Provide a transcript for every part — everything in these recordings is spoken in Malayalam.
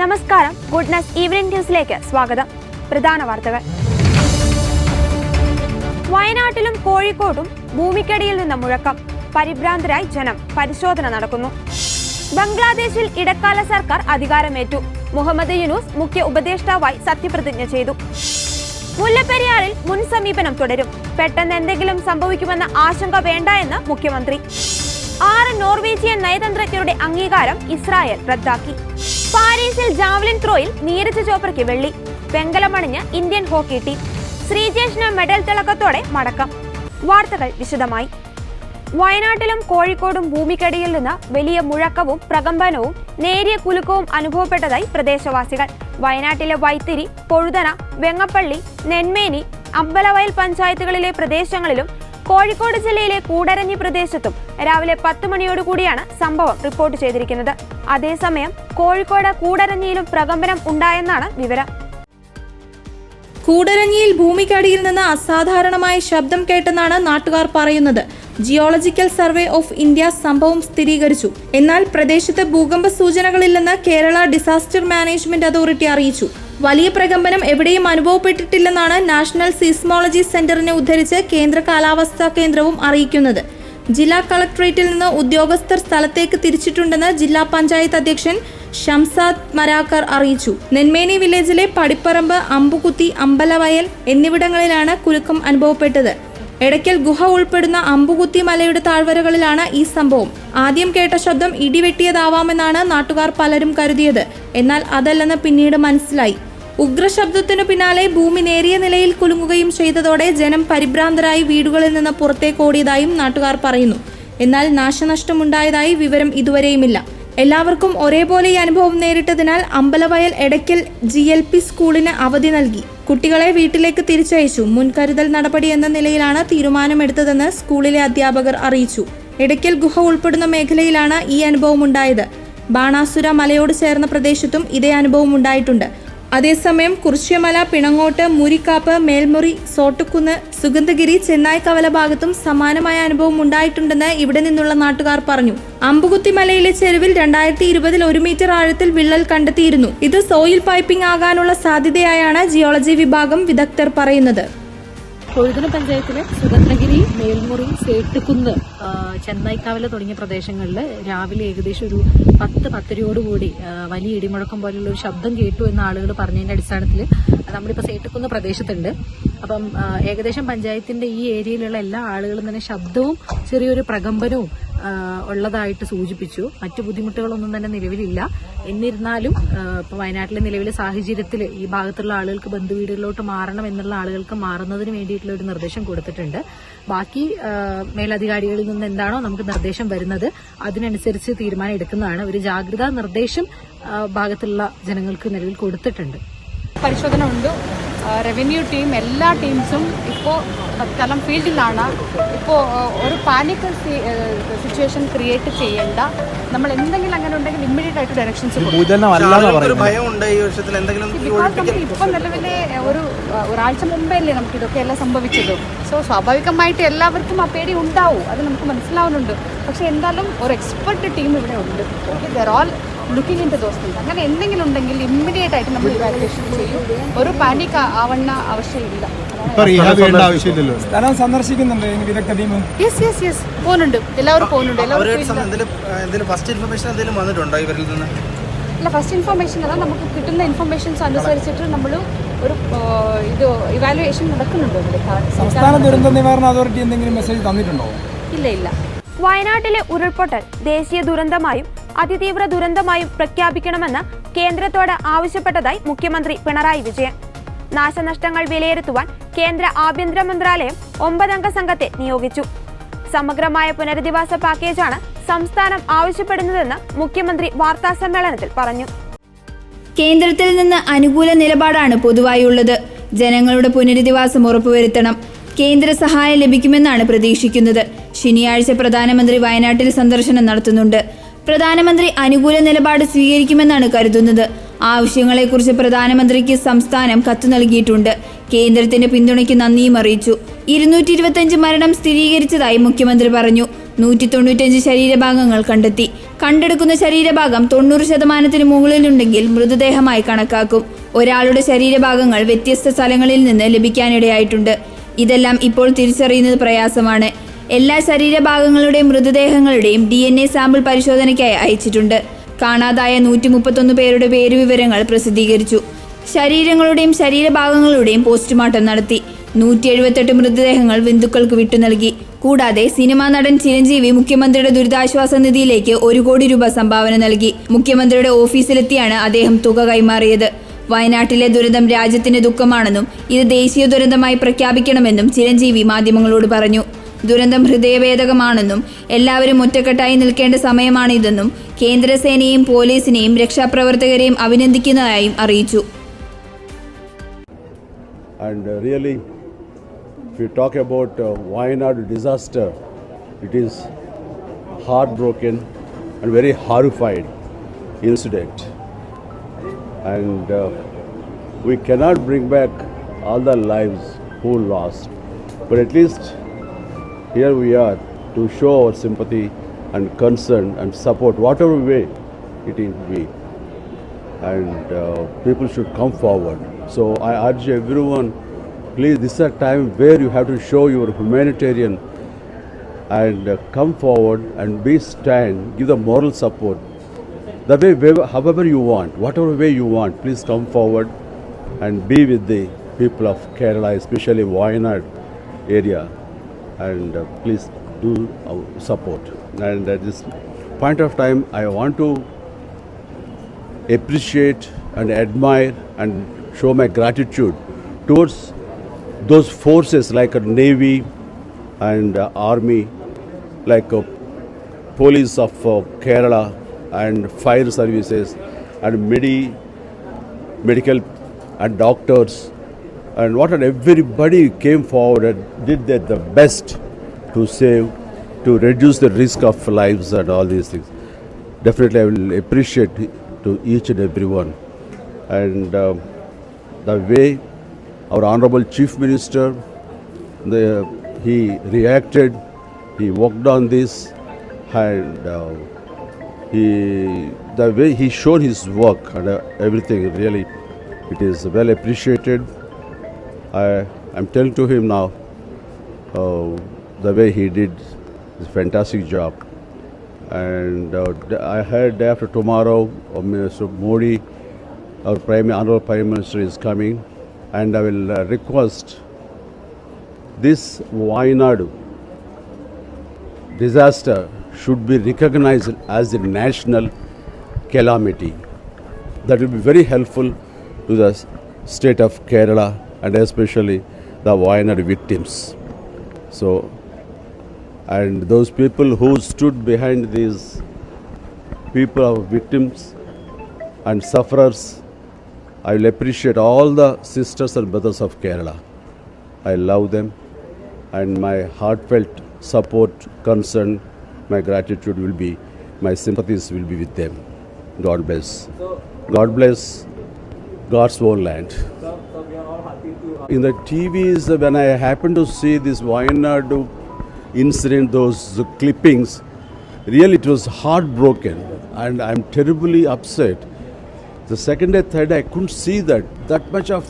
നമസ്കാരം, ഗുഡ്നസ് ഈവനിംഗ് ന്യൂസിലേക്ക് സ്വാഗതം. പ്രധാന വാർത്തകൾ. വയനാട്ടിലും കോഴിക്കോടും ഭൂമിക്കടിയിൽ നിന്ന് മുഴക്കം. പരിഭ്രാന്തരായി ജനം. പരിശോധന നടക്കുന്നു. ബംഗ്ലാദേശിൽ ഇടക്കാല സർക്കാർ അധികാരമേറ്റു. മുഹമ്മദ് യൂനുസ് മുഖ്യ ഉപദേഷ്ടാവായി സത്യപ്രതിജ്ഞ ചെയ്തു. മുല്ലപ്പെരിയാറിൽ മുൻ സമീപനം തുടരും. പെട്ടെന്ന് എന്തെങ്കിലും സംഭവിക്കുമെന്ന ആശങ്ക വേണ്ട എന്ന് മുഖ്യമന്ത്രി. 6 നോർവീജിയൻ നയതന്ത്രജ്ഞരുടെ അംഗീകാരം ഇസ്രായേൽ റദ്ദാക്കി. പാരീസിൽ ജാവലിൻ ത്രോയിൽ നീരജ് ചോപ്രയ്ക്ക് വെള്ളി. വെങ്കലമണിഞ്ഞ് ഇന്ത്യൻ ഹോക്കി ടീം. ശ്രീജേഷിന് മെഡൽ തിളക്കത്തോടെ മടക്കം. വാർത്തകൾ വിശദമായി. വയനാട്ടിലും കോഴിക്കോടും ഭൂമിക്കടിയിൽ നിന്ന് വലിയ മുഴക്കവും പ്രകമ്പനവും നേരിയ കുലുക്കവും അനുഭവപ്പെട്ടതായി പ്രദേശവാസികൾ. വയനാട്ടിലെ വൈത്തിരി, പൊഴുതന, വെങ്ങപ്പള്ളി, നെന്മേനി, അമ്പലവയൽ പഞ്ചായത്തുകളിലെ പ്രദേശങ്ങളിലും കോഴിക്കോട് ജില്ലയിലെ കൂടരഞ്ഞി പ്രദേശത്തും രാവിലെ 10 മണിയോടുകൂടിയാണ് സംഭവം റിപ്പോർട്ട് ചെയ്തിരിക്കുന്നത്. അതേസമയം കോഴിക്കോട് കൂടരഞ്ഞിയിലും പ്രകമ്പനം ഉണ്ടായെന്നാണ് വിവരം. കൂടരഞ്ഞിയിൽ ഭൂമിക്കടിയിൽ നിന്ന് അസാധാരണമായ ശബ്ദം കേട്ടെന്നാണ് നാട്ടുകാർ പറയുന്നത്. ജിയോളജിക്കൽ സർവേ ഓഫ് ഇന്ത്യ സംഭവം സ്ഥിരീകരിച്ചു. എന്നാൽ പ്രദേശത്ത് ഭൂകമ്പ സൂചനകളില്ലെന്ന് കേരള ഡിസാസ്റ്റർ മാനേജ്മെന്റ് അതോറിറ്റി അറിയിച്ചു. വലിയ പ്രകമ്പനം എവിടെയും അനുഭവപ്പെട്ടിട്ടില്ലെന്നാണ് നാഷണൽ സീസ്മോളജി സെന്ററിനെ ഉദ്ധരിച്ച് കേന്ദ്ര കാലാവസ്ഥാ കേന്ദ്രവും അറിയിക്കുന്നത്. ജില്ലാ കളക്ടറേറ്റിൽ നിന്ന് ഉദ്യോഗസ്ഥർ സ്ഥലത്തേക്ക് തിരിച്ചിട്ടുണ്ടെന്ന് ജില്ലാ പഞ്ചായത്ത് അധ്യക്ഷൻ ഷംസാദ് മരാക്കർ അറിയിച്ചു. നെന്മേനി വില്ലേജിലെ പടിപ്പറമ്പ്, അമ്പുകുത്തി, അമ്പലവയൽ എന്നിവിടങ്ങളിലാണ് കുലുക്കം അനുഭവപ്പെട്ടത്. എടയ്ക്കൽ ഗുഹ ഉൾപ്പെടുന്ന അമ്പുകുത്തി മലയുടെ താഴ്വരകളിലാണ് ഈ സംഭവം. ആദ്യം കേട്ട ശബ്ദം ഇടിവെട്ടിയതാവാമെന്നാണ് നാട്ടുകാർ പലരും കരുതിയത്. എന്നാൽ അതല്ലെന്ന് പിന്നീട് മനസ്സിലായി. ഉഗ്രശബ്ദത്തിനു പിന്നാലെ ഭൂമി നേരിയ നിലയിൽ കുലുങ്ങുകയും ചെയ്തതോടെ ജനം പരിഭ്രാന്തരായി വീടുകളിൽ നിന്ന് പുറത്തേക്ക് ഓടിയതായും നാട്ടുകാർ പറയുന്നു. എന്നാൽ നാശനഷ്ടമുണ്ടായതായി വിവരം ഇതുവരെയുമില്ല. എല്ലാവർക്കും ഒരേപോലെ ഈ അനുഭവം നേരിട്ടതിനാൽ അമ്പലവയൽ എടയ്ക്കൽ GLP സ്കൂളിന് അവധി നൽകി. കുട്ടികളെ വീട്ടിലേക്ക് തിരിച്ചയച്ചു. മുൻകരുതൽ നടപടി എന്ന നിലയിലാണ് തീരുമാനമെടുത്തതെന്ന് സ്കൂളിലെ അധ്യാപകർ അറിയിച്ചു. എടയ്ക്കൽ ഗുഹ ഉൾപ്പെടുന്ന മേഖലയിലാണ് ഈ അനുഭവം ഉണ്ടായത്. ബാണാസുര മലയോട് ചേർന്ന പ്രദേശത്തും ഇതേ അനുഭവം ഉണ്ടായിട്ടുണ്ട്. അതേസമയം കുറിച്യമല, പിണങ്ങോട്ട്, മുരിക്കാപ്പ്, മേൽമുറി, സോട്ടുകുന്ന്, സുഗന്ധഗിരി, ചെന്നായ് കവല ഭാഗത്തും സമാനമായ അനുഭവം ഉണ്ടായിട്ടുണ്ടെന്ന് ഇവിടെ നിന്നുള്ള നാട്ടുകാർ പറഞ്ഞു. അമ്പുകുത്തി മലയിലെ ചെരുവിൽ 2020 1 മീറ്റർ ആഴത്തിൽ വിള്ളൽ കണ്ടെത്തിയിരുന്നു. ഇത് സോയിൽ പൈപ്പിംഗ് ആകാനുള്ള സാധ്യതയായാണ് ജിയോളജി വിഭാഗം വിദഗ്ധർ പറയുന്നത്. കൊഴുതന പഞ്ചായത്തിലെ സുഗന്ധഗിരി, മേൽമുറി, സേട്ടുകുന്ന്, ചെന്നായിക്കാവല തുടങ്ങിയ പ്രദേശങ്ങളിൽ രാവിലെ ഏകദേശം ഒരു 10-10:30 വലിയ ഇടിമുഴക്കം പോലുള്ള ഒരു ശബ്ദം കേട്ടു എന്ന ആളുകൾ പറഞ്ഞതിന്റെ അടിസ്ഥാനത്തിൽ നമ്മളിപ്പോൾ സേട്ടുകുന്ന് പ്രദേശത്തുണ്ട്. അപ്പം ഏകദേശം പഞ്ചായത്തിന്റെ ഈ ഏരിയയിലുള്ള എല്ലാ ആളുകളും തന്നെ ശബ്ദവും ചെറിയൊരു പ്രകമ്പനവും ഉള്ളതായിട്ട് സൂചിപ്പിച്ചു. മറ്റു ബുദ്ധിമുട്ടുകളൊന്നും തന്നെ നിലവിലില്ല. എന്നിരുന്നാലും ഇപ്പൊ വയനാട്ടിലെ നിലവിലെ സാഹചര്യത്തിൽ ഈ ഭാഗത്തുള്ള ആളുകൾക്ക് ബന്ധുവീടുകളിലോട്ട് മാറണം എന്നുള്ള ആളുകൾക്ക് മാറുന്നതിന് വേണ്ടിയിട്ടുള്ള ഒരു നിർദ്ദേശം കൊടുത്തിട്ടുണ്ട്. ബാക്കി മേലധികാരികളിൽ നിന്ന് എന്താണോ നമുക്ക് നിർദ്ദേശം വരുന്നത് അതിനനുസരിച്ച് തീരുമാനം എടുക്കുന്നതാണ്. ഒരു ജാഗ്രതാ നിർദ്ദേശം ഭാഗത്തുള്ള ജനങ്ങൾക്ക് നിലവിൽ കൊടുത്തിട്ടുണ്ട്. പരിശോധന ഉണ്ട്. റവന്യൂ ടീം, എല്ലാ ടീംസും ഇപ്പോൾ തൽക്കാലം ഫീൽഡിലാണ്. ഇപ്പോൾ ഒരു പാനിക് സിറ്റുവേഷൻ ക്രിയേറ്റ് ചെയ്യേണ്ട. നമ്മൾ എന്തെങ്കിലും അങ്ങനെ ഉണ്ടെങ്കിൽ ഇമ്മീഡിയറ്റ് ആയിട്ട് ഡയറക്ഷൻസ് കൊടുക്കും. ഇപ്പം നിലവിലെ ഒരാഴ്ച മുമ്പല്ലേ നമുക്ക് ഇതൊക്കെ എല്ലാം സംഭവിച്ചത്. സോ സ്വാഭാവികമായിട്ട് എല്ലാവർക്കും ആ പേടി ഉണ്ടാവും, അത് നമുക്ക് മനസ്സിലാവുന്നുണ്ട്. പക്ഷെ എന്തായാലും ഒരു എക്സ്പെർട്ട് ടീം ഇവിടെ ഉണ്ട്. They're all looking into those things. അങ്ങനെ എന്തെങ്കിലും ഉണ്ടെങ്കിൽ ഇമ്മീഡിയറ്റ് ആയിട്ട് നമ്മൾ ഇവാലുവേഷൻ ചെയ്യും. ഒരു പാനിക് ആവണ ആവശ്യമില്ല. സ്ഥലം സന്ദർശിക്കുന്നുണ്ട് വിദഗ്ധ ടീം. യെസ് പോകുന്നുണ്ട്. എല്ലാവരും പോകുന്നുണ്ട്. അല്ല, ഫസ്റ്റ് ഇൻഫർമേഷൻ അല്ല, നമുക്ക് കിട്ടുന്ന ഇൻഫർമേഷൻസ് അനുസരിച്ചിട്ട് നമ്മൾ ഒരു ഇവാലുവേഷൻ നടക്കുന്നുണ്ട്. സംസ്ഥാന ദുരന്ത നിവാരണ അതോറിറ്റി എന്തെങ്കിലും മെസ്സേജ് തന്നിട്ടുണ്ടോ? ഇല്ല. വയനാട്ടിലെ ഉരുൾപൊട്ടൽ ദേശീയ ദുരന്തമായും അതിതീവ്ര ദുരന്തമായും പ്രഖ്യാപിക്കണമെന്ന് കേന്ദ്രത്തോട് ആവശ്യപ്പെട്ടതായി മുഖ്യമന്ത്രി പിണറായി വിജയൻ. നാശനഷ്ടങ്ങൾ വിലയിരുത്തുവാൻ കേന്ദ്ര ആഭ്യന്തര മന്ത്രാലയം 9 അംഗ സംഘത്തെ നിയോഗിച്ചു. സമഗ്രമായ പുനരധിവാസ പാക്കേജാണ് സംസ്ഥാനം ആവശ്യപ്പെടുന്നതെന്ന് മുഖ്യമന്ത്രി വാർത്താസമ്മേളനത്തിൽ പറഞ്ഞു. കേന്ദ്രത്തിൽ നിന്ന് അനുകൂല നിലപാടാണ് പൊതുവായുള്ളത്. ജനങ്ങളുടെ പുനരധിവാസം ഉറപ്പുവരുത്തണം. കേന്ദ്ര സഹായം ലഭിക്കുമെന്നാണ് പ്രതീക്ഷിക്കുന്നത്. ശനിയാഴ്ച പ്രധാനമന്ത്രി വയനാട്ടിൽ സന്ദർശനം നടത്തുന്നുണ്ട്. പ്രധാനമന്ത്രി അനുകൂല നിലപാട് സ്വീകരിക്കുമെന്നാണ് കരുതുന്നത്. ആവശ്യങ്ങളെക്കുറിച്ച് പ്രധാനമന്ത്രിക്ക് സംസ്ഥാനം കത്ത് നൽകിയിട്ടുണ്ട്. കേന്ദ്രത്തിന്റെ പിന്തുണയ്ക്ക് നന്ദിയും അറിയിച്ചു. 225 മരണം സ്ഥിരീകരിച്ചതായി മുഖ്യമന്ത്രി പറഞ്ഞു. 195 ശരീരഭാഗങ്ങൾ കണ്ടെത്തി. കണ്ടെടുക്കുന്ന ശരീരഭാഗം 90% മുകളിലുണ്ടെങ്കിൽ മൃതദേഹമായി കണക്കാക്കും. ഒരാളുടെ ശരീരഭാഗങ്ങൾ വ്യത്യസ്ത സ്ഥലങ്ങളിൽ നിന്ന് ലഭിക്കാനിടയായിട്ടുണ്ട്. ഇതെല്ലാം ഇപ്പോൾ തിരിച്ചറിയുന്നത് പ്രയാസമാണ്. എല്ലാ ശരീരഭാഗങ്ങളുടെയും മൃതദേഹങ്ങളുടെയും DNA സാമ്പിൾ പരിശോധനയ്ക്കായി അയച്ചിട്ടുണ്ട്. കാണാതായ 131 പേരുടെ പേരുവിവരങ്ങൾ പ്രസിദ്ധീകരിച്ചു. ശരീരങ്ങളുടെയും ശരീരഭാഗങ്ങളുടെയും പോസ്റ്റ്മോർട്ടം നടത്തി. 178 മൃതദേഹങ്ങൾ ബന്ധുക്കൾക്ക് വിട്ടു നൽകി. കൂടാതെ സിനിമാ നടൻ ചിരഞ്ജീവി മുഖ്യമന്ത്രിയുടെ ദുരിതാശ്വാസ നിധിയിലേക്ക് 1 കോടി രൂപ സംഭാവന നൽകി. മുഖ്യമന്ത്രിയുടെ ഓഫീസിലെത്തിയാണ് അദ്ദേഹം തുക കൈമാറിയത്. വയനാട്ടിലെ ദുരന്തം രാജ്യത്തിന്റെ ദുഃഖമാണെന്നും ഇത് ദേശീയ ദുരന്തമായി പ്രഖ്യാപിക്കണമെന്നും ചിരഞ്ജീവി മാധ്യമങ്ങളോട് പറഞ്ഞു. ദുരന്തം ഹൃദയഭേദകമാണെന്നും എല്ലാവരും ഒറ്റക്കെട്ടായി നിൽക്കേണ്ട സമയമാണിതെന്നും കേന്ദ്രസേനയെയും പോലീസിനെയും രക്ഷാപ്രവർത്തകരെയും അഭിനന്ദിക്കുന്നതായും അറിയിച്ചു. And really, if you talk about Wayanad disaster, it is heartbroken and very horrified incident. And we cannot bring back all the lives who lost, but at least here we are to show our sympathy and concern and support whatever way it is be. And people should come forward. So I urge everyone, please, this is a time where you have to show your humanitarian and come forward and stand, give the moral support. The way, however you want, whatever way you want, please come forward and be with the people of Kerala, especially Wayanad area, and please do support. And at this point of time, I want to appreciate and admire and show my gratitude towards those forces like a Navy and Army, like police of Kerala and fire services and medical and doctors and everybody came forward and did the best to save, to reduce the risk of lives and all these things. Definitely I will appreciate to each and everyone. And the way our Honorable Chief Minister, he reacted, he worked on this, and the way he showed his work and everything, really, it is well appreciated. I'm telling to him now, the way he did is a fantastic job. And I heard day after tomorrow, Mr. Modi, our Honorable Prime Minister is coming, and I will request this Wayanad disaster should be recognized as a national calamity. That will be very helpful to the state of Kerala and especially the Wayanad victims. So, and those people who stood behind these people of victims and sufferers, I will appreciate all the sisters and brothers of Kerala. I love them, and my heartfelt support, concern, my gratitude will be, my sympathies will be with them. God bless. God bless God's own land. In the TVs, when I happened to see this Wayanad incident, those clippings, really it was heartbroken, and I'm terribly upset. The second and third, I couldn't see that much of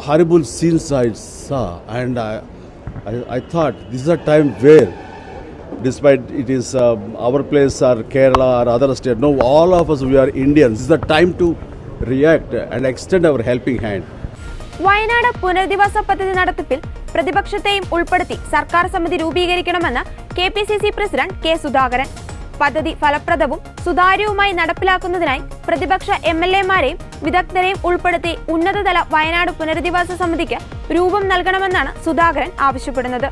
horrible scenes I saw, and I thought this is a time where, despite it is our place or Kerala or other state, no, all of us, we are Indians. This is the time to react and extend our helping hand. Wayanad പുനരധിവാസ പദ്ധതി നടത്തിപ്പിൽ പ്രതിപക്ഷത്തെയും ഉൾപ്പെടുത്തി സർക്കാർ സമിതി രൂപീകരിക്കണമെന്ന് KPCC പ്രസിഡന്റ് K. സുധാകരൻ. പദ്ധതി ഫലപ്രദവും സുതാര്യവുമായി നടപ്പിലാക്കുന്നതിനായി പ്രതിപക്ഷ MLA-മാരെയും വിദഗ്ധരെയും ഉൾപ്പെടുത്തി ഉന്നതതല വയനാട് പുനരധിവാസ സമിതിക്ക് രൂപം നൽകണമെന്നാണ് സുധാകരൻ ആവശ്യപ്പെടുന്നത്.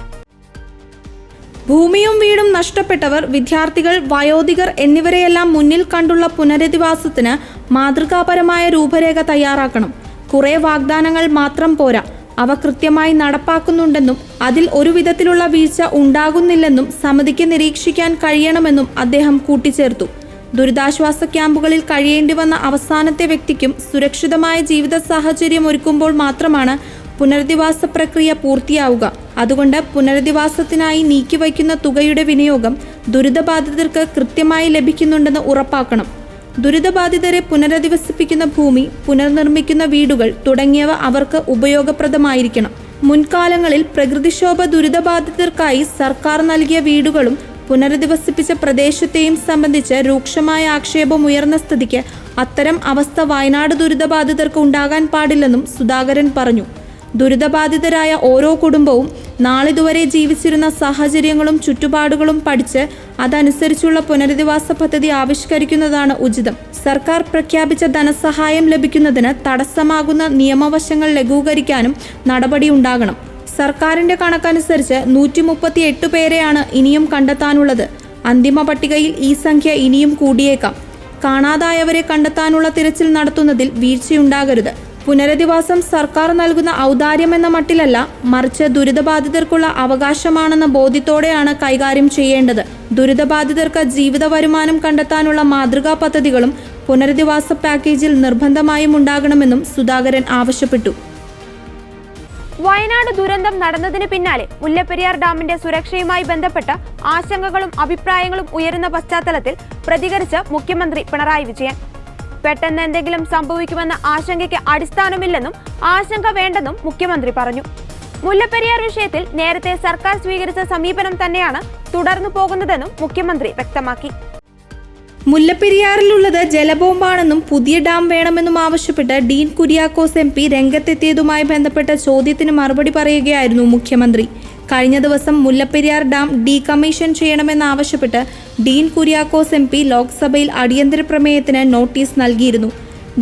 ഭൂമിയും വീടും നഷ്ടപ്പെട്ടവർ, വിദ്യാർത്ഥികൾ, വയോധികർ എന്നിവരെയെല്ലാം മുന്നിൽ കണ്ടുള്ള പുനരധിവാസത്തിന് മാതൃകാപരമായ രൂപരേഖ തയ്യാറാക്കണം. കുറെ വാഗ്ദാനങ്ങൾ മാത്രം പോരാ, അവ കൃത്യമായി നടപ്പാക്കുന്നുണ്ടെന്നും അതിൽ ഒരു വിധത്തിലുള്ള വീഴ്ച ഉണ്ടാകുന്നില്ലെന്നും സമിതിക്ക് നിരീക്ഷിക്കാൻ കഴിയണമെന്നും അദ്ദേഹം കൂട്ടിച്ചേർത്തു. ദുരിതാശ്വാസ ക്യാമ്പുകളിൽ കഴിയേണ്ടി വന്ന അവസാനത്തെ വ്യക്തിക്കും സുരക്ഷിതമായ ജീവിത സാഹചര്യം ഒരുക്കുമ്പോൾ മാത്രമാണ് പുനരധിവാസ പ്രക്രിയ പൂർത്തിയാവുക. അതുകൊണ്ട് പുനരധിവാസത്തിനായി നീക്കിവയ്ക്കുന്ന തുകയുടെ വിനിയോഗം ദുരിതബാധിതർക്ക് കൃത്യമായി ലഭിക്കുന്നുണ്ടെന്ന് ഉറപ്പാക്കണം. ദുരിതബാധിതരെ പുനരധിവസിപ്പിക്കുന്ന ഭൂമി, പുനർനിർമ്മിക്കുന്ന വീടുകൾ തുടങ്ങിയവ അവർക്ക് ഉപയോഗപ്രദമായിരിക്കണം. മുൻകാലങ്ങളിൽ പ്രകൃതിക്ഷോഭ ദുരിതബാധിതർക്കായി സർക്കാർ നൽകിയ വീടുകളും പുനരധിവസിപ്പിച്ച പ്രദേശത്തെയും സംബന്ധിച്ച് രൂക്ഷമായ ആക്ഷേപം ഉയർന്ന സ്ഥിതിക്ക് അത്തരം അവസ്ഥ വയനാട് ദുരിതബാധിതർക്ക് ഉണ്ടാകാൻ പാടില്ലെന്നും സുധാകരൻ പറഞ്ഞു. ദുരിതബാധിതരായ ഓരോ കുടുംബവും നാളിതുവരെ ജീവിച്ചിരുന്ന സാഹചര്യങ്ങളും ചുറ്റുപാടുകളും പഠിച്ച് അതനുസരിച്ചുള്ള പുനരധിവാസ പദ്ധതി ആവിഷ്കരിക്കുന്നതാണ് ഉചിതം. സർക്കാർ പ്രഖ്യാപിച്ച ധനസഹായം ലഭിക്കുന്നതിന് തടസ്സമാകുന്ന നിയമവശങ്ങൾ ലഘൂകരിക്കാനും നടപടിയുണ്ടാകണം. സർക്കാരിന്റെ കണക്കനുസരിച്ച് 138 പേരെയാണ് ഇനിയും കണ്ടെത്താനുള്ളത്. അന്തിമ പട്ടികയിൽ ഈ സംഖ്യ ഇനിയും കൂടിയേക്കാം. കാണാതായവരെ കണ്ടെത്താനുള്ള തിരച്ചിൽ നടത്തുന്നതിൽ വീഴ്ചയുണ്ടാകരുത്. പുനരധിവാസം സർക്കാർ നൽകുന്ന ഔദാര്യമെന്ന മട്ടിലല്ല, മറിച്ച് ദുരിതബാധിതർക്കുള്ള അവകാശമാണെന്ന ബോധ്യത്തോടെയാണ് കൈകാര്യം ചെയ്യേണ്ടത്. ദുരിതബാധിതർക്ക് ജീവിത വരുമാനം കണ്ടെത്താനുള്ള മാതൃകാ പദ്ധതികളും പുനരധിവാസ പാക്കേജിൽ നിർബന്ധമായും ഉണ്ടാകണമെന്നും സുധാകരൻ ആവശ്യപ്പെട്ടു. വയനാട് ദുരന്തം നടന്നതിന് പിന്നാലെ മുല്ലപ്പെരിയാർ ഡാമിന്റെ സുരക്ഷയുമായി ബന്ധപ്പെട്ട ആശങ്കകളും അഭിപ്രായങ്ങളും ഉയരുന്ന പശ്ചാത്തലത്തിൽ പ്രതികരിച്ച് മുഖ്യമന്ത്രി പിണറായി വിജയൻ. പെട്ടെന്ന് എന്തെങ്കിലും സംഭവിക്കുമെന്ന ആശങ്കയ്ക്ക് അടിസ്ഥാനമില്ലെന്നും ആശങ്ക വേണ്ടെന്നും മുഖ്യമന്ത്രി പറഞ്ഞു. മുല്ലപ്പെരിയാർ വിഷയത്തിൽ നേരത്തെ സർക്കാർ സ്വീകരിച്ച സമീപനം തന്നെയാണ് തുടർന്നു പോകുന്നതെന്നും മുഖ്യമന്ത്രി വ്യക്തമാക്കി. മുല്ലപ്പെരിയാറിലുള്ളത് ജലബോംബാണെന്നും പുതിയ ഡാം വേണമെന്നും ആവശ്യപ്പെട്ട് ഡീൻ കുര്യാക്കോസ് MP രംഗത്തെത്തിയതുമായി ബന്ധപ്പെട്ട ചോദ്യത്തിന് മറുപടി പറയുകയായിരുന്നു മുഖ്യമന്ത്രി. കഴിഞ്ഞ ദിവസം മുല്ലപ്പെരിയാർ ഡാം ഡീകമ്മീഷൻ ചെയ്യണമെന്നാവശ്യപ്പെട്ട് ഡീൻ കുര്യാക്കോസ് MP ലോക്സഭയിൽ അടിയന്തര പ്രമേയത്തിന് നോട്ടീസ് നൽകിയിരുന്നു.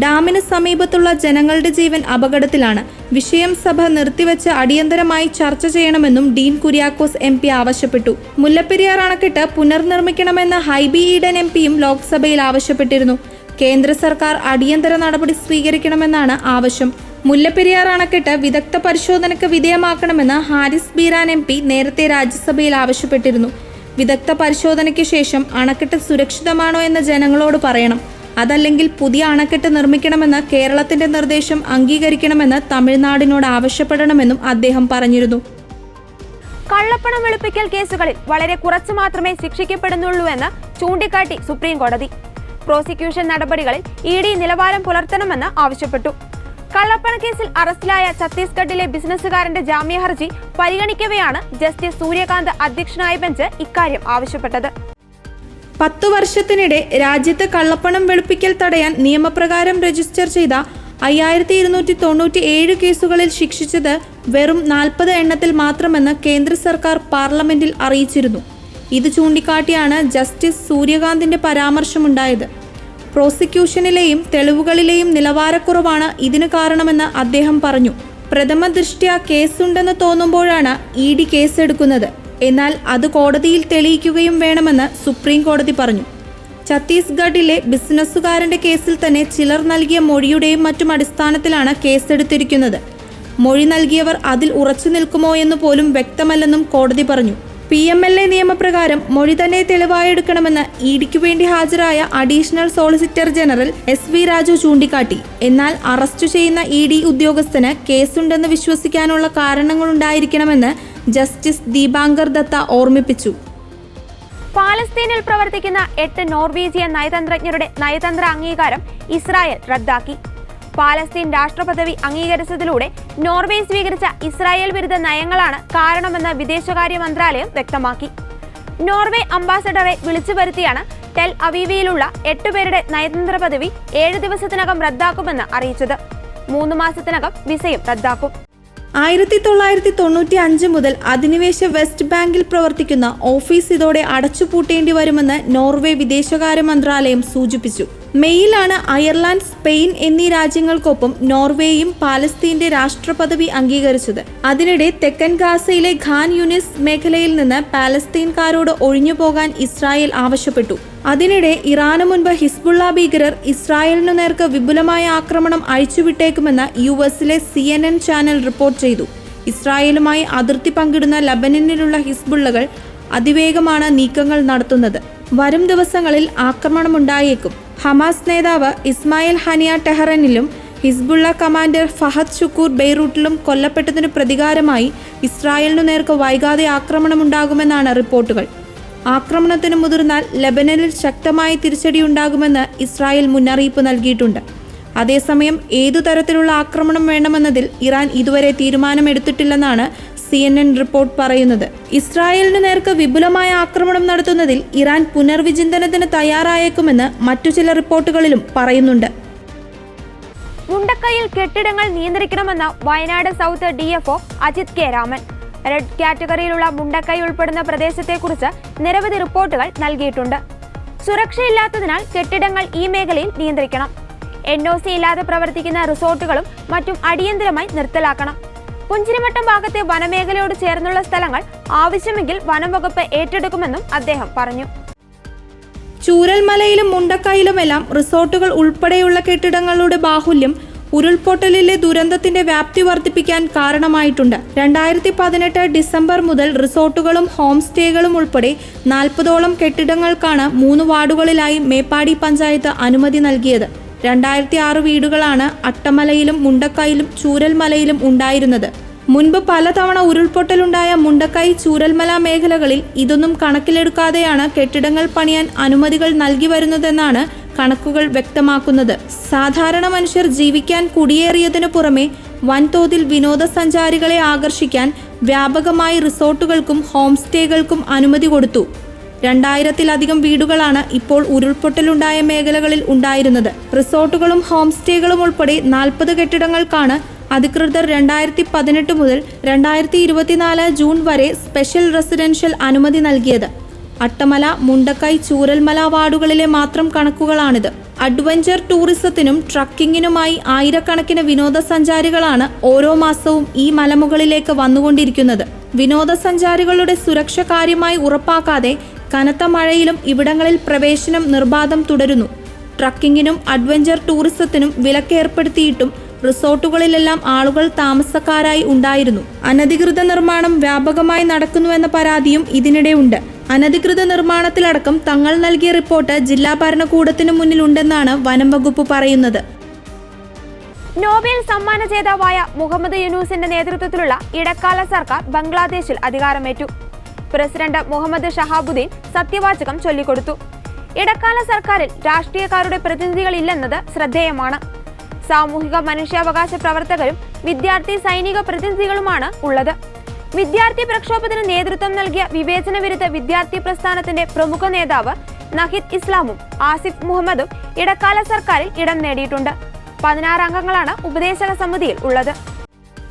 ഡാമിന് സമീപത്തുള്ള ജനങ്ങളുടെ ജീവൻ അപകടത്തിലാണ്. വിഷയം സഭ നിർത്തിവെച്ച് അടിയന്തരമായി ചർച്ച ചെയ്യണമെന്നും ഡീൻ കുര്യാക്കോസ് MP ആവശ്യപ്പെട്ടു. മുല്ലപ്പെരിയാർ അണക്കെട്ട് പുനർനിർമ്മിക്കണമെന്ന ഹൈബി ഈഡൻ MPയും ലോക്സഭയിൽ ആവശ്യപ്പെട്ടിരുന്നു. കേന്ദ്ര സർക്കാർ അടിയന്തര നടപടി സ്വീകരിക്കണമെന്നാണ് ആവശ്യം. മുല്ലപ്പെരിയാർ അണക്കെട്ട് വിദഗ്ധ പരിശോധനയ്ക്ക് വിധേയമാക്കണമെന്ന് ഹാരിസ് ബീരാൻ MP നേരത്തെ രാജ്യസഭയിൽ ആവശ്യപ്പെട്ടിരുന്നു. വിദഗ്ധ പരിശോധനയ്ക്ക് ശേഷം അണക്കെട്ട് സുരക്ഷിതമാണോ എന്ന് ജനങ്ങളോട് പറയണം. അതല്ലെങ്കിൽ പുതിയ അണക്കെട്ട് നിർമ്മിക്കണമെന്ന് കേരളത്തിന്റെ നിർദ്ദേശം അംഗീകരിക്കണമെന്ന് തമിഴ്നാടിനോട് ആവശ്യപ്പെടണമെന്നും അദ്ദേഹം പറഞ്ഞിരുന്നു. കള്ളപ്പണം വെളുപ്പിക്കൽ കേസുകളിൽ വളരെ കുറച്ചു മാത്രമേ ശിക്ഷിക്കപ്പെടുന്നുള്ളൂവെന്ന് ചൂണ്ടിക്കാട്ടി സുപ്രീം കോടതി. പ്രോസിക്യൂഷൻ നടപടികളിൽ ED നിലവാരം പുലർത്തണമെന്ന് ആവശ്യപ്പെട്ടു. കള്ളപ്പണ കേസിൽ അറസ്റ്റിലായ ഛത്തീസ്ഗഡിലെ ബിസിനസ്സുകാരന്റെ ജാമ്യ ഹർജി പരിഗണിക്കവെയാണ് ജസ്റ്റിസ് സൂര്യകാന്ത് അധ്യക്ഷനായ ബെഞ്ച് ഇക്കാര്യം ആവശ്യപ്പെട്ടത്. 10 വർഷത്തിനിടെ രാജ്യത്ത് കള്ളപ്പണം വെളുപ്പിക്കൽ തടയാൻ നിയമപ്രകാരം രജിസ്റ്റർ ചെയ്ത 5297 കേസുകളിൽ ശിക്ഷിച്ചത് വെറും 40 എണ്ണത്തിൽ മാത്രമെന്ന് കേന്ദ്ര സർക്കാർ പാർലമെന്റിൽ അറിയിച്ചിരുന്നു. ഇത് ചൂണ്ടിക്കാട്ടിയാണ് ജസ്റ്റിസ് സൂര്യകാന്തിന്റെ പരാമർശമുണ്ടായത്. പ്രോസിക്യൂഷനിലെയും തെളിവുകളിലെയും നിലവാരക്കുറവാണ് ഇതിന് കാരണമെന്ന് അദ്ദേഹം പറഞ്ഞു. പ്രഥമ ദൃഷ്ട്യാ കേസുണ്ടെന്ന് തോന്നുമ്പോഴാണ് ED കേസെടുക്കുന്നത്. എന്നാൽ അത് കോടതിയിൽ തെളിയിക്കുകയും വേണമെന്ന് സുപ്രീം കോടതി പറഞ്ഞു. ഛത്തീസ്ഗഡിലെ ബിസിനസ്സുകാരന്റെ കേസിൽ തന്നെ ചിലർ നൽകിയ മൊഴിയുടെയും മറ്റും അടിസ്ഥാനത്തിലാണ് കേസെടുത്തിരിക്കുന്നത്. മൊഴി നൽകിയവർ അതിൽ ഉറച്ചു നിൽക്കുമോ എന്ന് പോലും വ്യക്തമല്ലെന്നും കോടതി പറഞ്ഞു. PMLA നിയമപ്രകാരം മൊഴി തന്നെ തെളിവായെടുക്കണമെന്ന് EDക്ക് വേണ്ടി ഹാജരായ additional solicitor general SV Raju ചൂണ്ടിക്കാട്ടി. എന്നാൽ അറസ്റ്റ് ചെയ്യുന്ന ED ഉദ്യോഗസ്ഥന് കേസുണ്ടെന്ന് വിശ്വസിക്കാനുള്ള കാരണങ്ങളുണ്ടായിരിക്കണമെന്ന് ജസ്റ്റിസ് ദീപാങ്കർ ദത്ത ഓർമ്മിപ്പിച്ചു. പാലസ്തീനിൽ പ്രവർത്തിക്കുന്ന 8 നോർവീജിയൻ നയതന്ത്രജ്ഞരുടെ നയതന്ത്ര അംഗീകാരം ഇസ്രായേൽ റദ്ദാക്കി. പാലസ്തീൻ രാഷ്ട്രപദവി അംഗീകരിച്ചതിലൂടെ നോർവേ സ്വീകരിച്ച ഇസ്രായേൽ വിരുദ്ധ നയങ്ങളാണ് കാരണമെന്ന് വിദേശകാര്യ മന്ത്രാലയം വ്യക്തമാക്കി. നോർവേ അംബാസഡറെ വിളിച്ചു വരുത്തിയാണ് ടെൽ അവീവിലുള്ള 8 പേരുടെ നയതന്ത്ര പദവി 7 ദിവസത്തിനകം റദ്ദാക്കുമെന്ന് അറിയിച്ചത്. 3 മാസത്തിനകം വിസയും റദ്ദാക്കും. 1995 മുതൽ അധിനിവേശ വെസ്റ്റ് ബാങ്കിൽ പ്രവർത്തിക്കുന്ന ഓഫീസ് ഇതോടെ അടച്ചുപൂട്ടേണ്ടി വരുമെന്ന് നോർവേ വിദേശകാര്യ മന്ത്രാലയം സൂചിപ്പിച്ചു. മെയ്യിലാണ് അയർലാൻഡ്, സ്പെയിൻ എന്നീ രാജ്യങ്ങൾക്കൊപ്പം നോർവേയും പാലസ്തീന്റെ രാഷ്ട്രപദവി അംഗീകരിച്ചത്. അതിനിടെ തെക്കൻ ഗാസയിലെ ഖാൻ യൂനിസ് മേഖലയിൽ നിന്ന് പാലസ്തീൻകാരോട് ഒഴിഞ്ഞുപോകാൻ ഇസ്രായേൽ ആവശ്യപ്പെട്ടു. അതിനിടെ ഇറാന് മുൻപ് ഹിസ്ബുള്ള ഭീകരർ ഇസ്രായേലിനു നേർക്ക് വിപുലമായ ആക്രമണം അഴിച്ചുവിട്ടേക്കുമെന്ന് US-ലെ CNN ചാനൽ റിപ്പോർട്ട് ചെയ്തു. ഇസ്രായേലുമായി അതിർത്തി പങ്കിടുന്ന ലബനനിലുള്ള ഹിസ്ബുള്ളകൾ അതിവേഗമാണ് നീക്കങ്ങൾ നടത്തുന്നത്. വരും ദിവസങ്ങളിൽ ആക്രമണമുണ്ടായേക്കും. ഹമാസ് നേതാവ് ഇസ്മായിൽ ഹനിയ ടെഹ്റാനിലും ഹിസ്ബുള്ള കമാൻഡർ ഫഹദ് ഷുക്കൂർ ബെയ്റൂട്ടിലും കൊല്ലപ്പെട്ടതിന് പ്രതികാരമായി ഇസ്രായേലിനു നേർക്ക് വൈകാതെ ആക്രമണമുണ്ടാകുമെന്നാണ് റിപ്പോർട്ടുകൾ. ആക്രമണത്തിന് മുതിർന്നാൽ ലെബനനിൽ ശക്തമായ തിരിച്ചടിയുണ്ടാകുമെന്ന് ഇസ്രായേൽ മുന്നറിയിപ്പ് നൽകിയിട്ടുണ്ട്. അതേസമയം ഏതു തരത്തിലുള്ള ആക്രമണം വേണമെന്നതിൽ ഇറാൻ ഇതുവരെ തീരുമാനമെടുത്തിട്ടില്ലെന്നാണ് CNN റിപ്പോർട്ട് പറയുന്നത്. ഇസ്രായേലിനു നേർക്ക് വിപുലമായ ആക്രമണം നടത്തുന്നതിൽ ഇറാൻ പുനർവിചിന്തനത്തിന് തയ്യാറായേക്കുമെന്ന് മറ്റു ചില റിപ്പോർട്ടുകളിലും പറയുന്നുണ്ട്. മുണ്ടക്കൈയിൽ കെട്ടിടങ്ങൾ നിയന്ത്രിക്കണമെന്ന Wayanad south DFO Ajith K Raman. Red കാറ്റഗറിയിലുള്ള മുണ്ടക്കൈ ഉൾപ്പെടുന്ന പ്രദേശത്തെക്കുറിച്ച് നിരവധി റിപ്പോർട്ടുകൾ നൽകിയിട്ടുണ്ട്. സുരക്ഷയില്ലാത്തതിനാൽ കെട്ടിടങ്ങൾ ഈ മേഖലയിൽ നിയന്ത്രിക്കണം. NOC ഇല്ലാതെ പ്രവർത്തിക്കുന്ന റിസോർട്ടുകളും മറ്റും അടിയന്തരമായി നിർത്തലാക്കണം. പുഞ്ചിരിമട്ടം ഭാഗത്തെ വനമേഖലയോട് ചേർന്നുള്ള സ്ഥലങ്ങൾ ആവശ്യമെങ്കിൽ വനം വകുപ്പ് ഏറ്റെടുക്കുമെന്നും അദ്ദേഹം പറഞ്ഞു. ചൂരൽമലയിലും മുണ്ടക്കൈയിലുമെല്ലാം റിസോർട്ടുകൾ ഉൾപ്പെടെയുള്ള കെട്ടിടങ്ങളുടെ ബാഹുല്യം ഉരുൾപൊട്ടലിലെ ദുരന്തത്തിന്റെ വ്യാപ്തി വർദ്ധിപ്പിക്കാൻ കാരണമായിട്ടുണ്ട്. 2018 ഡിസംബർ മുതൽ റിസോർട്ടുകളും ഹോം സ്റ്റേകളും ഉൾപ്പെടെ 40ഓളം കെട്ടിടങ്ങൾക്കാണ് 3 വാർഡുകളിലായി മേപ്പാടി പഞ്ചായത്ത് അനുമതി നൽകിയത്. 2006 വീടുകളാണ് അട്ടമലയിലും മുണ്ടക്കൈയിലും ചൂരൽമലയിലും ഉണ്ടായിരുന്നത്. മുൻപ് പലതവണ ഉരുൾപൊട്ടലുണ്ടായ മുണ്ടക്കൈ ചൂരൽമല മേഖലകളിൽ ഇതൊന്നും കണക്കിലെടുക്കാതെയാണ് കെട്ടിടങ്ങൾ പണിയാൻ അനുമതികൾ നൽകി വരുന്നതെന്നാണ് കണക്കുകൾ വ്യക്തമാക്കുന്നത്. സാധാരണ മനുഷ്യർ ജീവിക്കാൻ കുടിയേറിയതിനു പുറമെ വൻതോതിൽ വിനോദസഞ്ചാരികളെ ആകർഷിക്കാൻ വ്യാപകമായി റിസോർട്ടുകൾക്കും ഹോം സ്റ്റേകൾക്കും അനുമതി കൊടുത്തു. 2000-ലധികം വീടുകളാണ് ഇപ്പോൾ ഉരുൾപൊട്ടലുണ്ടായ മേഖലകളിൽ ഉണ്ടായിരുന്നത്. റിസോർട്ടുകളും ഹോം സ്റ്റേകളും ഉൾപ്പെടെ 40 കെട്ടിടങ്ങൾക്കാണ് അധികൃതർ 2018 മുതൽ 2024 ജൂൺ വരെ സ്പെഷ്യൽ റെസിഡൻഷ്യൽ അനുമതി നൽകിയത്. അട്ടമല, മുണ്ടക്കൈ, ചൂരൽമല വാർഡുകളിലെ മാത്രം കണക്കുകളാണിത്. അഡ്വഞ്ചർ ടൂറിസത്തിനും ട്രക്കിങ്ങിനുമായി ആയിരക്കണക്കിന് വിനോദസഞ്ചാരികളാണ് ഓരോ മാസവും ഈ മലമുകളിലേക്ക് വന്നുകൊണ്ടിരിക്കുന്നത്. വിനോദസഞ്ചാരികളുടെ സുരക്ഷ കാര്യമായി ഉറപ്പാക്കാതെ കനത്ത മഴയിലും ഇവിടങ്ങളിൽ പ്രവേശനം നിർബാധം തുടരുന്നു. ട്രക്കിങ്ങിനും അഡ്വഞ്ചർ ടൂറിസത്തിനും വിലക്കേർപ്പെടുത്തിയിട്ടും റിസോർട്ടുകളിലെല്ലാം ആളുകൾ താമസക്കാരായി ഉണ്ടായിരുന്നു. അനധികൃത നിർമ്മാണം വ്യാപകമായി നടക്കുന്നുവെന്ന പരാതിയും ഇതിനിടെ ഉണ്ട്. അനധികൃത നിർമ്മാണത്തിലടക്കം തങ്ങൾ നൽകിയ റിപ്പോർട്ട് ജില്ലാ ഭരണകൂടത്തിനു മുന്നിലുണ്ടെന്നാണ് വനം വകുപ്പ് പറയുന്നത്. നോബൽ സമ്മാന ജേതാവായ മുഹമ്മദ് യൂനൂസിന്റെ നേതൃത്വത്തിലുള്ള ഇടക്കാല സർക്കാർ ബംഗ്ലാദേശിൽ അധികാരമേറ്റു. പ്രസിഡന്റ് മുഹമ്മദ് ഷഹാബുദ്ദീൻ സത്യവാചകം ചൊല്ലിക്കൊടുത്തു. ഇടക്കാല സർക്കാരിൽ രാഷ്ട്രീയക്കാരുടെ പ്രതിനിധികളില്ലെന്നത് ശ്രദ്ധേയമാണ്. സാമൂഹിക മനുഷ്യാവകാശ പ്രവർത്തകരും വിദ്യാർത്ഥി സൈനിക പ്രതിനിധികളുമാണ് ഉള്ളത്. വിദ്യാർത്ഥി പ്രക്ഷോഭത്തിന് നേതൃത്വം നൽകിയ വിവേചന വിരുദ്ധ വിദ്യാർത്ഥി പ്രസ്ഥാനത്തിന്റെ പ്രമുഖ നേതാവ് നഹിദ് ഇസ്ലാമും ആസിഫ് മുഹമ്മദും ഇടക്കാല സർക്കാരിൽ ഇടം നേടിയിട്ടുണ്ട്. 16 അംഗങ്ങളാണ് ഉപദേശക സമിതിയിൽ ഉള്ളത്.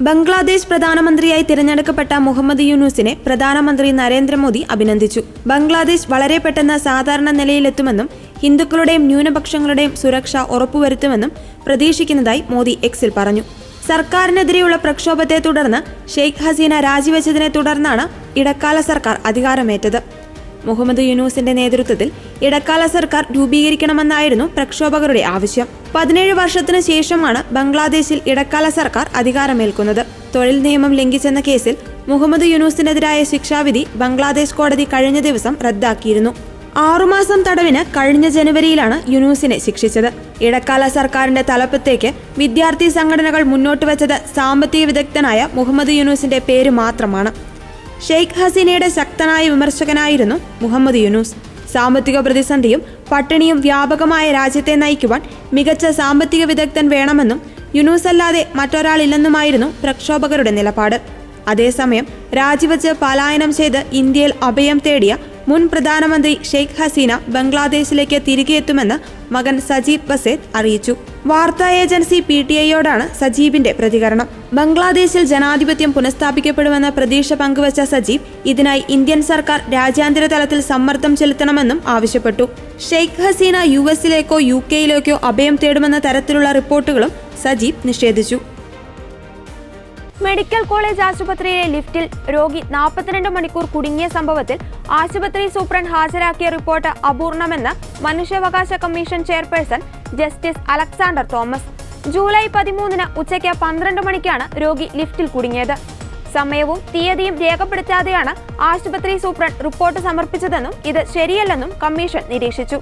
ബംഗ്ലാദേശ് പ്രധാനമന്ത്രിയായി തിരഞ്ഞെടുക്കപ്പെട്ട മുഹമ്മദ് യൂനൂസിനെ പ്രധാനമന്ത്രി നരേന്ദ്രമോദി അഭിനന്ദിച്ചു. ബംഗ്ലാദേശ് വളരെ പെട്ടെന്ന് സാധാരണ നിലയിലെത്തുമെന്നും ഹിന്ദുക്കളുടെയും ന്യൂനപക്ഷങ്ങളുടെയും സുരക്ഷ ഉറപ്പുവരുത്തുമെന്നും പ്രതീക്ഷിക്കുന്നതായി മോദി എക്സിൽ പറഞ്ഞു. സർക്കാരിനെതിരെയുള്ള പ്രക്ഷോഭത്തെ തുടർന്ന് ഷെയ്ഖ് ഹസീന രാജിവെച്ചതിനെ തുടർന്നാണ് ഇടക്കാല സർക്കാർ അധികാരമേറ്റത്. മുഹമ്മദ് യൂനൂസിന്റെ നേതൃത്വത്തിൽ ഇടക്കാല സർക്കാർ രൂപീകരിക്കണമെന്നായിരുന്നു പ്രക്ഷോഭകരുടെ ആവശ്യം. 17 വർഷത്തിനു ശേഷമാണ് ബംഗ്ലാദേശിൽ ഇടക്കാല സർക്കാർ അധികാരമേൽക്കുന്നത്. തൊഴിൽ നിയമം ലംഘിച്ചെന്ന കേസിൽ മുഹമ്മദ് യൂനൂസിനെതിരായ ശിക്ഷാവിധി ബംഗ്ലാദേശ് കോടതി കഴിഞ്ഞ ദിവസം റദ്ദാക്കിയിരുന്നു. 6 മാസം തടവിന് കഴിഞ്ഞ ജനുവരിയിലാണ് യൂനൂസിനെ ശിക്ഷിച്ചത്. ഇടക്കാല സർക്കാരിന്റെ തലപ്പത്തേക്ക് വിദ്യാർത്ഥി സംഘടനകൾ മുന്നോട്ട് വച്ചത് സാമ്പത്തിക വിദഗ്ധനായ മുഹമ്മദ് യൂനൂസിന്റെ പേര് മാത്രമാണ്. ഷെയ്ഖ് ഹസീനയുടെ ശക്തനായ വിമർശകനായിരുന്നു മുഹമ്മദ് യൂനൂസ്. സാമ്പത്തിക പ്രതിസന്ധിയും പട്ടിണിയും വ്യാപകമായ രാജ്യത്തെ നയിക്കുവാൻ മികച്ച സാമ്പത്തിക വിദഗ്ധൻ വേണമെന്നും യൂനൂസ് അല്ലാതെ മറ്റൊരാളില്ലെന്നുമായിരുന്നു പ്രക്ഷോഭകരുടെ നിലപാട്. അതേസമയം രാജിവെച്ച് പലായനം ചെയ്ത് ഇന്ത്യയിൽ അഭയം തേടിയ മുൻ പ്രധാനമന്ത്രി ഷെയ്ഖ് ഹസീന ബംഗ്ലാദേശിലേക്ക് തിരികെ എത്തുമെന്ന് മകൻ സജീബ് ബസേദ് അറിയിച്ചു. വാർത്താ ഏജൻസി PTIയോടാണ് സജീബിന്റെ പ്രതികരണം. ബംഗ്ലാദേശിൽ ജനാധിപത്യം പുനഃസ്ഥാപിക്കപ്പെടുമെന്ന പ്രതീക്ഷ പങ്കുവച്ച സജീബ് ഇതിനായി ഇന്ത്യൻ സർക്കാർ രാജ്യാന്തര തലത്തിൽ സമ്മർദ്ദം ചെലുത്തണമെന്നും ആവശ്യപ്പെട്ടു. ഷെയ്ഖ് ഹസീന US-ലേക്കോ UK-യിലേക്കോ അഭയം തേടുമെന്ന തരത്തിലുള്ള റിപ്പോർട്ടുകളും സജീബ് നിഷേധിച്ചു. മെഡിക്കൽ കോളേജ് ആശുപത്രിയിലെ ലിഫ്റ്റിൽ രോഗി 42 മണിക്കൂർ കുടുങ്ങിയ സംഭവത്തിൽ ആശുപത്രി സൂപ്രണ്ട് ഹാജരാക്കിയ റിപ്പോർട്ട് അപൂർണമെന്ന് മനുഷ്യാവകാശ commission chairperson justice Alexander Thomas. July 13-ന് ഉച്ചയ്ക്ക് 12 മണിക്കാണ് രോഗി ലിഫ്റ്റിൽ കുടുങ്ങിയത്. സമയവും തീയതിയും രേഖപ്പെടുത്താതെയാണ് ആശുപത്രി സൂപ്രണ്ട് റിപ്പോർട്ട് സമർപ്പിച്ചതെന്നും ഇത് ശരിയല്ലെന്നും കമ്മീഷൻ നിരീക്ഷിച്ചു.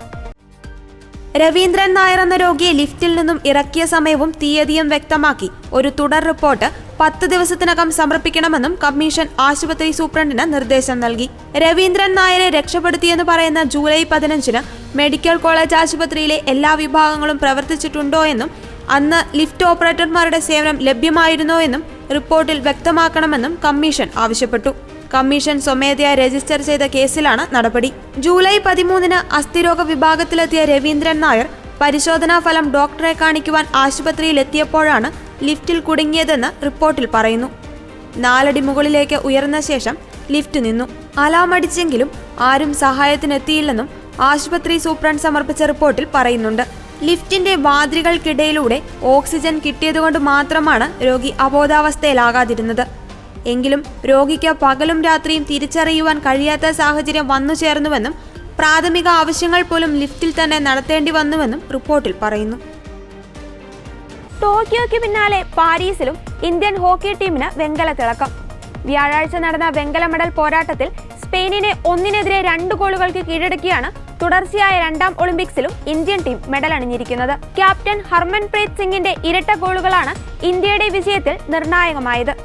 രവീന്ദ്രൻ നായർ എന്ന രോഗിയെ ലിഫ്റ്റിൽ നിന്നും ഇറക്കിയ സമയവും തീയതിയും വ്യക്തമാക്കി ഒരു തുടർ റിപ്പോർട്ട് 10 ദിവസത്തിനകം സമർപ്പിക്കണമെന്നും കമ്മീഷൻ ആശുപത്രി സൂപ്രണ്ടിന് നിർദ്ദേശം നൽകി. രവീന്ദ്രൻ നായരെ രക്ഷപ്പെടുത്തിയെന്ന് പറയുന്ന ജൂലൈ 15-ന് മെഡിക്കൽ കോളേജ് ആശുപത്രിയിലെ എല്ലാ വിഭാഗങ്ങളും പ്രവർത്തിച്ചിട്ടുണ്ടോ എന്നും അന്ന് ലിഫ്റ്റ് ഓപ്പറേറ്റർമാരുടെ സേവനം ലഭ്യമായിരുന്നോ എന്നും റിപ്പോർട്ടിൽ വ്യക്തമാക്കണമെന്നും കമ്മീഷൻ ആവശ്യപ്പെട്ടു. കമ്മീഷൻ സ്വമേധയാ രജിസ്റ്റർ ചെയ്ത കേസിലാണ് നടപടി. ജൂലൈ 13-ന് അസ്ഥിരോഗ വിഭാഗത്തിലെത്തിയ രവീന്ദ്രൻ നായർ പരിശോധനാ ഫലം ഡോക്ടറെ കാണിക്കുവാൻ ആശുപത്രിയിലെത്തിയപ്പോഴാണ് ലിഫ്റ്റിൽ കുടുങ്ങിയതെന്ന് റിപ്പോർട്ടിൽ പറയുന്നു. 4 അടി മുകളിലേക്ക് ഉയർന്ന ശേഷം ലിഫ്റ്റ് നിന്നു. അലാം അടിച്ചെങ്കിലും ആരും സഹായത്തിനെത്തിയില്ലെന്നും ആശുപത്രി സൂപ്രണ്ട് സമർപ്പിച്ച റിപ്പോർട്ടിൽ പറയുന്നുണ്ട്. ലിഫ്റ്റിന്റെ വാതിലുകൾക്കിടയിലൂടെ ഓക്സിജൻ കിട്ടിയതുകൊണ്ട് മാത്രമാണ് രോഗി അബോധാവസ്ഥയിലാകാതിരുന്നത്. എങ്കിലും രോഗിക്ക് പകലും രാത്രിയും തിരിച്ചറിയുവാൻ കഴിയാത്ത സാഹചര്യം വന്നു ചേർന്നുവെന്നും പ്രാഥമിക ആവശ്യങ്ങൾ പോലും ലിഫ്റ്റിൽ തന്നെ നടത്തേണ്ടി വന്നുവെന്നും റിപ്പോർട്ടിൽ പറയുന്നു. ടോക്കിയോയ്ക്ക് പിന്നാലെ പാരീസിലും ഇന്ത്യൻ ഹോക്കി ടീമിന് വെങ്കല തിളക്കം. വ്യാഴാഴ്ച നടന്ന വെങ്കല മെഡൽ പോരാട്ടത്തിൽ സ്പെയിനിനെ 1-2 ഗോളുകൾക്ക് കീഴടക്കിയാണ് തുടർച്ചയായ 2ാം ഒളിമ്പിക്സിലും ഇന്ത്യൻ ടീം മെഡൽ അണിഞ്ഞിരിക്കുന്നത്. ക്യാപ്റ്റൻ ഹർമൻപ്രീത് സിംഗിന്റെ ഇരട്ട ഗോളുകളാണ് ഇന്ത്യയുടെ വിജയത്തിൽ നിർണായകമായത്.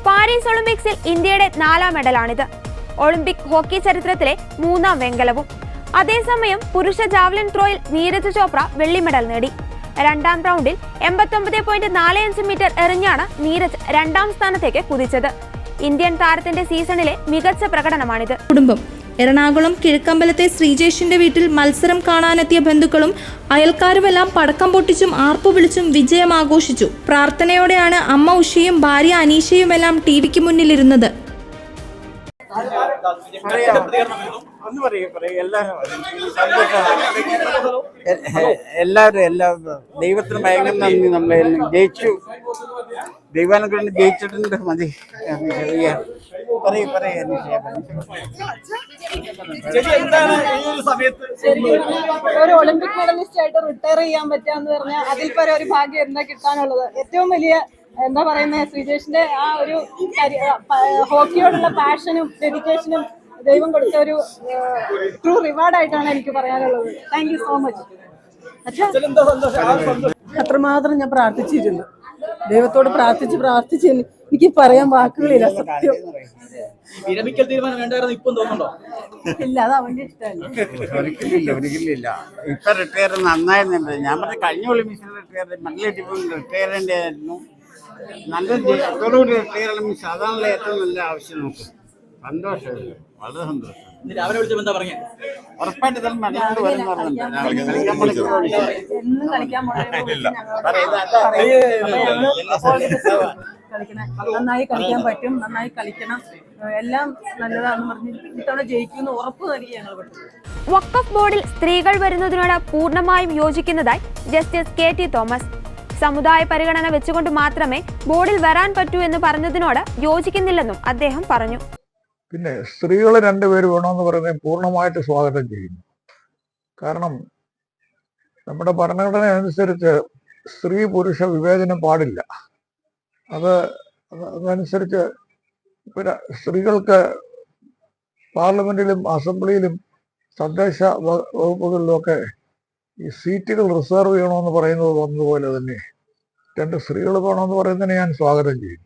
പാരീസ് ഒളിമ്പിക്സിൽ ഇന്ത്യയുടെ 4ാം മെഡലാണിത്. ഒളിമ്പിക് ഹോക്കി ചരിത്രത്തിലെ 3ാം വെങ്കലവും. അതേസമയം പുരുഷ ജാവലിൻ ത്രോയിൽ നീരജ് ചോപ്ര വെള്ളി മെഡൽ നേടി. 2ാം റൗണ്ടിൽ 89.45 മീറ്റർ എറിഞ്ഞാണ് നീരജ് 2ാം സ്ഥാനത്തേക്ക് കുതിച്ചത്. ഇന്ത്യൻ താരത്തിന്റെ സീസണിലെ മികച്ച പ്രകടനമാണിത്. കുടുംബം എറണാകുളം കിഴക്കമ്പലത്തെ ശ്രീജേഷിന്റെ വീട്ടിൽ മത്സരം കാണാനെത്തിയ ബന്ധുക്കളും അയൽക്കാരുമെല്ലാം പടക്കം പൊട്ടിച്ചും ആർപ്പു വിളിച്ചും വിജയം ആഘോഷിച്ചു. പ്രാർത്ഥനയോടെയാണ് അമ്മ ഉഷയും ഭാര്യ അനീഷയുമെല്ലാം ടിവിക്ക് മുന്നിലിരുന്നത്. എല്ലാവരും ദൈവത്തിന് ഭയങ്കര നന്ദി. നമ്മളെല്ലാം ജയിച്ചു, ദൈവാനുഗ്രഹം ജയിച്ചിട്ടുണ്ട്. മതി ഒരു ഒളിമ്പിക് മെഡലിസ്റ്റ് ആയിട്ട് റിട്ടയർ ചെയ്യാൻ പറ്റാന്ന് പറഞ്ഞാൽ അതിൽ പരം ഒരു ഭാഗ്യം എന്താ കിട്ടാനുള്ളത്? ഏറ്റവും വലിയ എന്താ പറയുന്നത്, ശ്രീജേഷിന്റെ ആ ഒരു ഹോക്കിയോടുള്ള പാഷനും ഡെഡിക്കേഷനും ദൈവം കൊടുത്ത ഒരു ട്രൂ റിവാർഡായിട്ടാണ് എനിക്ക് പറയാനുള്ളത്. Thank you so much. അത്രമാത്രം ഞാൻ പ്രാർത്ഥിച്ചിരുന്നു, ദൈവത്തോട് പ്രാർത്ഥിച്ച് എനിക്ക് പറയാൻ വാക്കുകളില്ല. സത്യം വിരമിക്കൽ തീരുമാനം വേണ്ടായിരുന്നു ഇപ്പം തോന്നുന്നുണ്ടോ? ഇല്ല, അത് അവന്റെ ഇഷ്ടമല്ല. ഒരിക്കലില്ല. ഇപ്പൊ റിട്ടയർ നന്നായിരുന്നുണ്ട്. ഞാൻ പറഞ്ഞ കഴിഞ്ഞ ഒളിമ്പിക്സിൽ റിട്ടയർ ആയിരുന്നു. നല്ല ജയത്തോടുകൂടി റിട്ടയർ മീൻസ് അതാണല്ലോ ഏറ്റവും നല്ല ആവശ്യം. നമുക്ക് സന്തോഷമില്ല, വളരെ സന്തോഷം. രാവിലെ വിളിച്ചപ്പോൾ എന്താ പറഞ്ഞേ? ഉറപ്പായിട്ട് തന്നെ മലയാളം വരും പറഞ്ഞിട്ടുണ്ട്. എന്നും കളിക്കാൻ നന്നായി കളിക്കാൻ പറ്റും, നന്നായി കളിക്കണം, എല്ലാം നല്ലതാണെന്ന് പറഞ്ഞ് ഇത്തവണ ജയിക്കുമെന്ന് ഉറപ്പ് നൽകി ഞങ്ങൾ പറ്റും. വഖഫ് ബോർഡിൽ സ്ത്രീകൾ വരുന്നതിനോട് പൂർണ്ണമായും യോജിക്കുന്നതായി ജസ്റ്റിസ് KT തോമസ്. സമുദായ പരിഗണന വെച്ചുകൊണ്ട് മാത്രമേ ബോർഡിൽ വരാൻ പറ്റൂ എന്ന് പറഞ്ഞതിനോട് യോജിക്കുന്നില്ലെന്നും അദ്ദേഹം പറഞ്ഞു. പിന്നെ സ്ത്രീകൾ 2 പേര് വേണമെന്ന് പറയുന്നത് പൂർണ്ണമായിട്ട് സ്വാഗതം ചെയ്യുന്നു. കാരണം നമ്മുടെ ഭരണഘടന അനുസരിച്ച് സ്ത്രീ പുരുഷ വിവേചനം പാടില്ല. അതനുസരിച്ച് പിന്നെ സ്ത്രീകൾക്ക് പാർലമെന്റിലും അസംബ്ലിയിലും തദ്ദേശ വകുപ്പുകളിലുമൊക്കെ ഈ സീറ്റുകൾ റിസർവ് ചെയ്യണമെന്ന് പറയുന്നത് വന്നതുപോലെ തന്നെ 2 സ്ത്രീകൾ വേണമെന്ന് പറയുന്നതിനെ ഞാൻ സ്വാഗതം ചെയ്യുന്നു.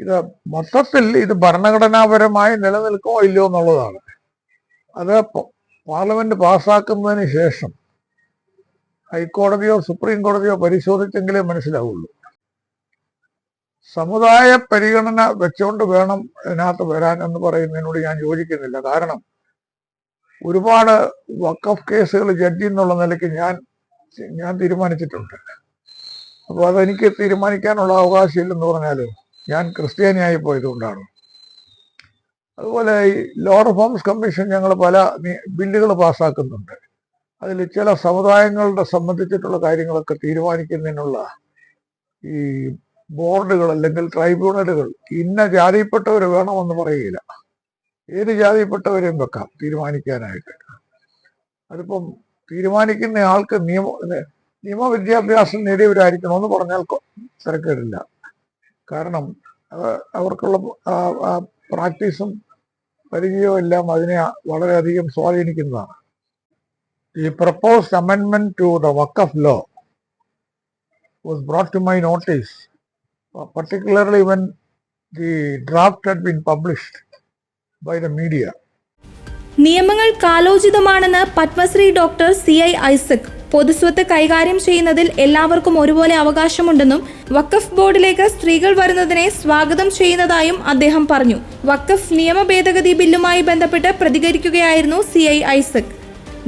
ഇത് മൊത്തത്തിൽ ഇത് ഭരണഘടനാപരമായി നിലനിൽക്കുമോ ഇല്ലയോ എന്നുള്ളതാണ്. അത് പാർലമെന്റ് പാസ്സാക്കുന്നതിന് ശേഷം ഹൈക്കോടതിയോ സുപ്രീം കോടതിയോ പരിശോധിച്ചെങ്കിലേ മനസ്സിലാവുള്ളൂ. സമുദായ പരിഗണന വെച്ചുകൊണ്ട് വേണം ഇതിനകത്ത് വരാൻ എന്ന് പറയുന്നതിനോട് ഞാൻ യോജിക്കുന്നില്ല. കാരണം ഒരുപാട് വഖഫ് കേസുകൾ ജഡ്ജി എന്നുള്ള നിലയ്ക്ക് ഞാൻ തീരുമാനിച്ചിട്ടുണ്ട്. അപ്പോൾ അതെനിക്ക് തീരുമാനിക്കാനുള്ള അവകാശമില്ലെന്ന് പറഞ്ഞാൽ ഞാൻ ക്രിസ്ത്യാനിയായി പോയതുകൊണ്ടാണ്. അതുപോലെ ഈ ലോ റിഫോംസ് കമ്മീഷൻ ഞങ്ങൾ പല ബില്ലുകൾ പാസ്സാക്കുന്നുണ്ട്. അതിൽ ചില സമുദായങ്ങളുടെ സംബന്ധിച്ചിട്ടുള്ള കാര്യങ്ങളൊക്കെ തീരുമാനിക്കുന്നതിനുള്ള ഈ ബോർഡുകൾ അല്ലെങ്കിൽ ട്രൈബ്യൂണലുകൾ ഇന്ന ജാതിയിൽപ്പെട്ടവർ വേണമെന്ന് പറയുകയില്ല. ഏത് ജാതിയിൽപ്പെട്ടവരെയും വെക്കാം തീരുമാനിക്കാനായിട്ട്. അതിപ്പം തീരുമാനിക്കുന്ന ആൾക്ക് നിയമവിദ്യാഭ്യാസം നേടിയവരായിരിക്കണമെന്ന് പറഞ്ഞാൽ തിരക്കേടില്ല. കാരണം അവർക്കുള്ള പ്രാക്ടീസും പരിചയവും എല്ലാം അതിനെ വളരെയധികം സ്വാധീനിക്കുന്നതാണ്. The proposed amendment to the Waqf law was brought to my notice, particularly when the draft had been published by the media. നിയമങ്ങൾ കാലോചിതമാണെന്ന് പത്മശ്രീ ഡോക്ടർ CI ഐസക്. പൊതുസ്വത്ത് കൈകാര്യം ചെയ്യുന്നതിൽ എല്ലാവർക്കും ഒരുപോലെ അവകാശമുണ്ടെന്നും വഖഫ് ബോർഡിലേക്ക് സ്ത്രീകൾ വരുന്നതിനെ സ്വാഗതം ചെയ്യുന്നതായും അദ്ദേഹം പറഞ്ഞു. വഖഫ് നിയമ ഭേദഗതി ബില്ലുമായി ബന്ധപ്പെട്ട് പ്രതികരിക്കുകയായിരുന്നു CI ഐസക്.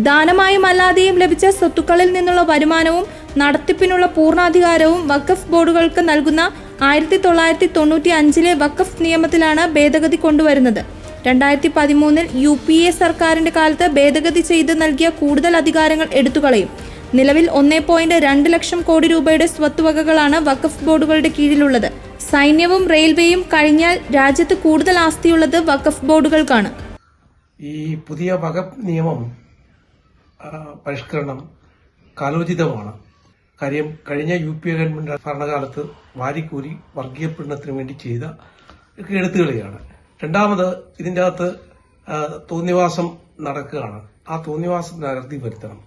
ദാനമായും അല്ലാതെയും ലഭിച്ച സ്വത്തുക്കളിൽ നിന്നുള്ള വരുമാനവും നടത്തിപ്പിനുള്ള പൂർണ്ണാധികാരവും വഖഫ് ബോർഡുകൾക്ക് നൽകുന്ന 1995 വഖഫ് നിയമത്തിലാണ് ഭേദഗതി കൊണ്ടുവരുന്നത്. 2013 UPA സർക്കാരിന്റെ കാലത്ത് ഭേദഗതി ചെയ്ത് നൽകിയ കൂടുതൽ അധികാരങ്ങൾ എടുത്തുകളയും. നിലവിൽ 1.2 ലക്ഷം കോടി രൂപയുടെ സ്വത്തുവകകളാണ് വഖഫ് ബോർഡുകളുടെ കീഴിലുള്ളത്. സൈന്യവും റെയിൽവേയും കഴിഞ്ഞാൽ രാജ്യത്ത് കൂടുതൽ ആസ്തിയുള്ളത് വഖഫ് ബോർഡുകൾക്കാണ്. ഈ പുതിയ വഖഫ് നിയമം പരിഷ്കരണം കാലോചിതമാണ്. കാര്യം കഴിഞ്ഞ UPA ഗവൺമെന്റ് ഭരണകാലത്ത് വാരിക്കൂരി വർഗീയ പീഡനത്തിന് വേണ്ടി ചെയ്ത എടുത്തുകളിയാണ്. രണ്ടാമത് ഇതിൻ്റെ അകത്ത് തോന്നിവാസം നടക്കുകയാണ്. ആ തോന്നിവാസം നികത്തി വരുത്തണം.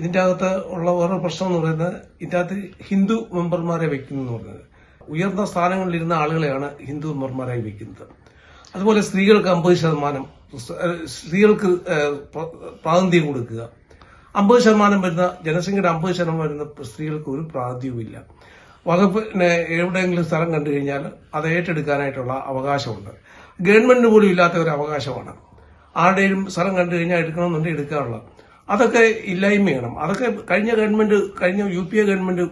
ഇതിൻ്റെ അകത്ത് ഉള്ള വേറൊരു പ്രശ്നം എന്ന് പറയുന്നത് ഇതിൻ്റെ അകത്ത് ഹിന്ദു മെമ്പർമാരെ വെക്കുന്നു എന്ന് പറയുന്നത്. ഉയർന്ന സ്ഥാനങ്ങളിലിരുന്ന ആളുകളെയാണ് ഹിന്ദു മെമ്പർമാരായി വെക്കുന്നത്. അതുപോലെ സ്ത്രീകൾക്ക് 50%, സ്ത്രീകൾക്ക് പ്രാതിനിധ്യം കൊടുക്കുക. 50% വരുന്ന ജനസംഖ്യയുടെ 50% വരുന്ന സ്ത്രീകൾക്ക് ഒരു പ്രാതിനിധ്യവുമില്ല. വകുപ്പിന് എവിടെയെങ്കിലും സ്ഥലം കണ്ടു കഴിഞ്ഞാൽ അത് ഏറ്റെടുക്കാനായിട്ടുള്ള അവകാശമുണ്ട്. ഗവൺമെന്റിന് പോലും ഇല്ലാത്ത ഒരു അവകാശമാണ്. ആരുടെയും സ്ഥലം കണ്ടു കഴിഞ്ഞാൽ എടുക്കണമെന്നുണ്ടെങ്കിൽ എടുക്കാനുള്ള അതൊക്കെ ഇല്ലായ്മ ചെയ്യണം. അതൊക്കെ കഴിഞ്ഞ UPA ഗവൺമെന്റ്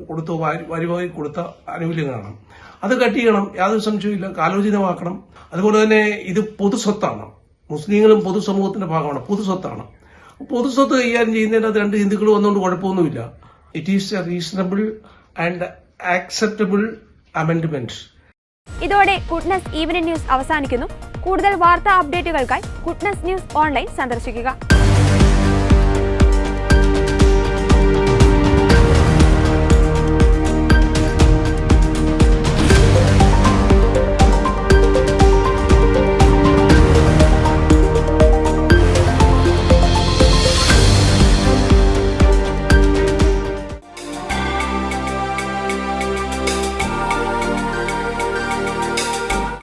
കൊടുത്ത വരിവായി കൊടുത്ത ആനുകൂല്യങ്ങളാണ്. അത് കട്ട് ചെയ്യണം, യാതൊരു സംശയമില്ല. കാലോചിതമാക്കണം. അതുപോലെ തന്നെ ഇത് പൊതുസ്വത്താണ്. മുസ്ലിങ്ങളും പൊതുസമൂഹത്തിന്റെ ഭാഗമാണ്. പൊതുസ്വത്താണ്. പൊതുസ്വത്ത് കൈകാര്യം ചെയ്യുന്നതിനകത്ത് രണ്ട് ഹിന്ദുക്കൾ വന്നുകൊണ്ട് കുഴപ്പമൊന്നുമില്ല. It is A reasonable and acceptable amendment. ഇതോടെ ഗുഡ്നസ് ഈവനിംഗ് ന്യൂസ് അവസാനിക്കുന്നു. കൂടുതൽ വാർത്താ അപ്ഡേറ്റുകൾക്കായി ഗുഡ്നസ് ന്യൂസ് ഓൺലൈൻ സന്ദർശിക്കുക.